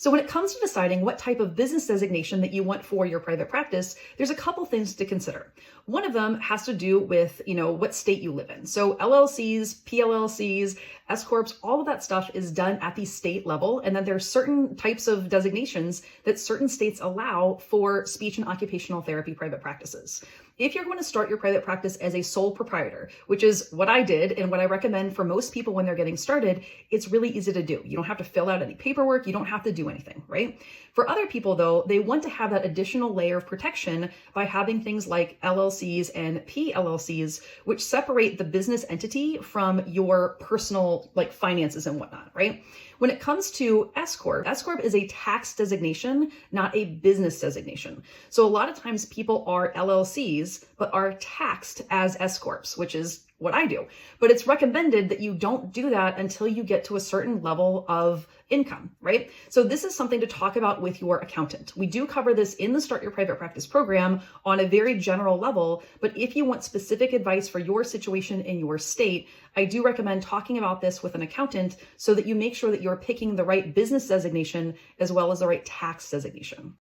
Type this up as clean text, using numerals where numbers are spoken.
So when it comes to deciding what type of business designation that you want for your private practice, there's a couple things to consider. One of them has to do with, what state you live in. So LLCs, PLLCs, S-corps, all of that stuff is done at the state level. And then there's certain types of designations that certain states allow for speech and occupational therapy private practices. If you're going to start your private practice as a sole proprietor, which is what I did and what I recommend for most people when they're getting started, it's really easy to do. You don't have to fill out any paperwork. You don't have to do anything, right? For other people though, they want to have that additional layer of protection by having things like LLCs and PLLCs, which separate the business entity from your personal finances and whatnot, right? When it comes to S-corp, S-corp is a tax designation, not a business designation. So a lot of times people are LLCs, but are taxed as S-corps, which is what I do. But it's recommended that you don't do that until you get to a certain level of income, right? So this is something to talk about with your accountant. We do cover this in the Start Your Private Practice program on a very general level, but if you want specific advice for your situation in your state, I do recommend talking about this with an accountant so that you make sure that you're picking the right business designation as well as the right tax designation.